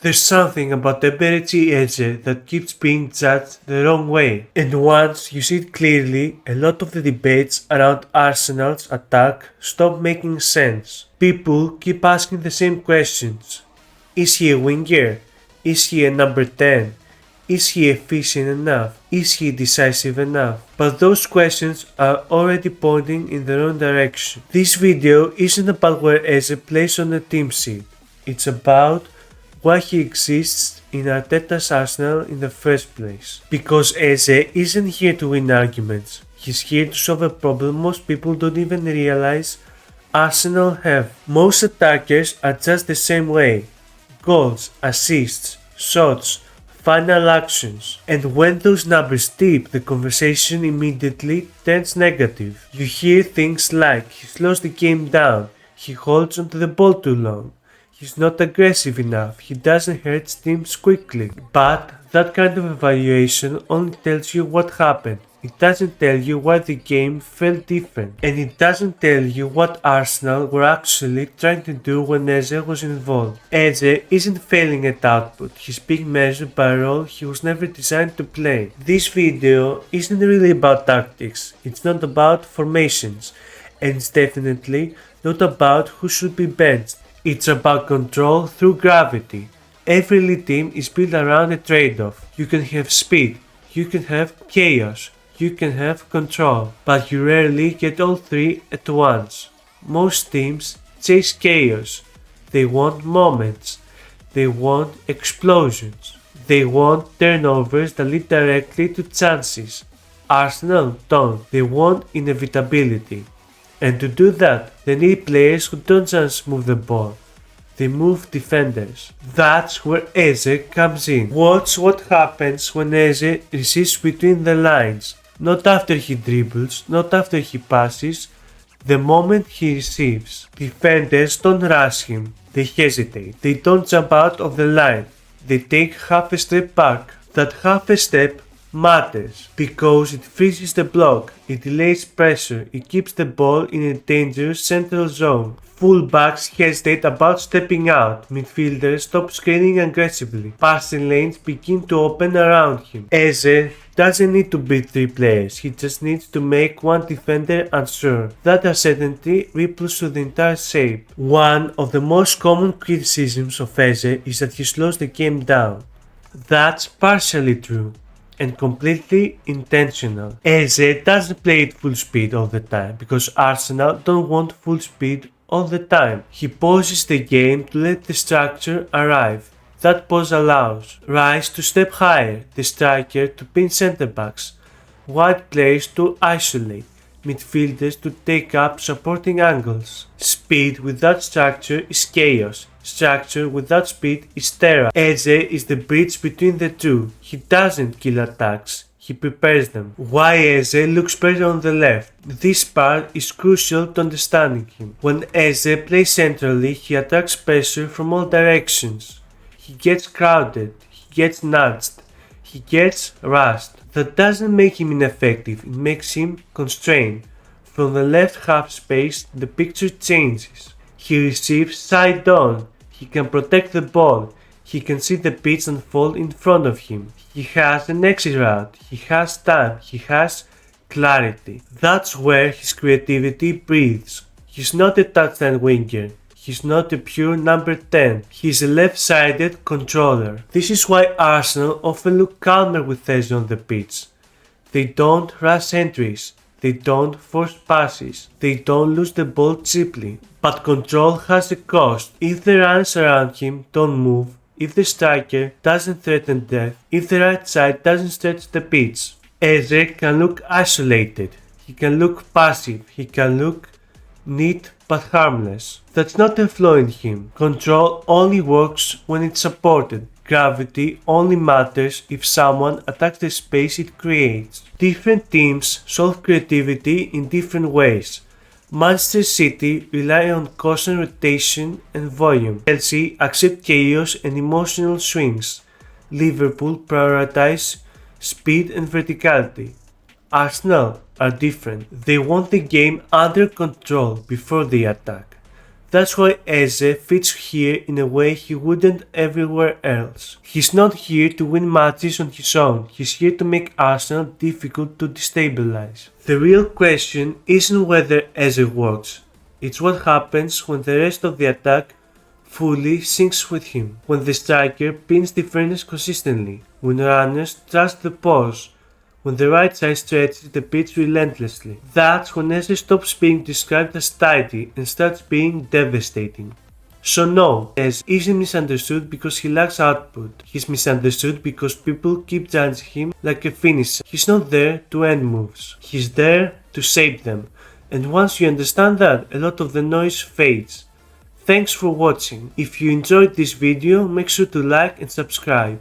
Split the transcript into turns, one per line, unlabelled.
There's something about Eberechi Eze that keeps being judged the wrong way, and once you see it clearly, a lot of the debates around Arsenal's attack stop making sense. People keep asking the same questions. Is he a winger? Is he a number 10? Is he efficient enough? Is he decisive enough? But those questions are already pointing in the wrong direction. This video isn't about where Eze plays on the team sheet. It's about why he exists in Arteta's Arsenal in the first place. Because Eze isn't here to win arguments. He's here to solve a problem most people don't even realize Arsenal have. Most attackers are just the same way. Goals, assists, shots, final actions. And when those numbers dip, the conversation immediately turns negative. You hear things like, he slows the game down, he holds onto the ball too long, he's not aggressive enough, he doesn't hurt teams quickly. But that kind of evaluation only tells you what happened. It doesn't tell you why the game felt different. And it doesn't tell you what Arsenal were actually trying to do when Eze was involved. Eze isn't failing at output, he's being measured by a role he was never designed to play. This video isn't really about tactics, it's not about formations, and it's definitely not about who should be benched. It's about control through gravity. Every elite team is built around a trade-off. You can have speed, you can have chaos, you can have control, but you rarely get all three at once. Most teams chase chaos. They want moments. They want explosions. They want turnovers that lead directly to chances. Arsenal don't. They want inevitability. And to do that, they need players who don't just move the ball. They move defenders. That's where Eze comes in. Watch what happens when Eze receives between the lines. Not after he dribbles, not after he passes, the moment he receives. Defenders don't rush him, they hesitate. They don't jump out of the line, they take half a step back. That half a step matters because it freezes the block, it delays pressure, it keeps the ball in a dangerous central zone. Fullbacks hesitate about stepping out, midfielders stop screening aggressively, passing lanes begin to open around him. Eze doesn't need to beat three players, he just needs to make one defender unsure. That uncertainty ripples through the entire shape. One of the most common criticisms of Eze is that he slows the game down. That's partially true and completely intentional. Eze doesn't play at full speed all the time because Arsenal don't want full speed all the time. He pauses the game to let the structure arrive. That pause allows Rice to step higher, the striker to pin centre backs, wide players to isolate, midfielders to take up supporting angles. Speed without structure is chaos. Structure without speed is terror. Eze is the bridge between the two. He doesn't kill attacks, he prepares them. Why Eze looks better on the left. This part is crucial to understanding him. When Eze plays centrally, he attracts pressure from all directions. He gets crowded, he gets nudged, he gets rushed. That doesn't make him ineffective, it makes him constrained. From the left half space, the picture changes. He receives side on, he can protect the ball, he can see the pitch unfold in front of him. He has an exit route, he has time, he has clarity. That's where his creativity breathes. He's not a touchdown winger. He's not a pure number 10, he's a left-sided controller. This is why Arsenal often look calmer with Eze on the pitch. They don't rush entries, they don't force passes, they don't lose the ball cheaply. But control has a cost. If the runners around him don't move, if the striker doesn't threaten death, if the right side doesn't stretch the pitch, Eze can look isolated, he can look passive, he can look neat but harmless. That's not a flaw in him. Control only works when it's supported. Gravity only matters if someone attacks the space it creates. Different teams solve creativity in different ways. Manchester City rely on constant rotation and volume. Chelsea accept chaos and emotional swings. Liverpool prioritize speed and verticality. Arsenal are different. They want the game under control before they attack. That's why Eze fits here in a way he wouldn't everywhere else. He's not here to win matches on his own, he's here to make Arsenal difficult to destabilize. The real question isn't whether Eze works, it's what happens when the rest of the attack fully syncs with him, when the striker pins defenders consistently, when runners trust the pause, when the right side stretches the pitch relentlessly. That's when Eze stops being described as tidy and starts being devastating. So no, Eze isn't misunderstood because he lacks output. He's misunderstood because people keep judging him like a finisher. He's not there to end moves. He's there to save them. And once you understand that, a lot of the noise fades. Thanks for watching. If you enjoyed this video, make sure to like and subscribe.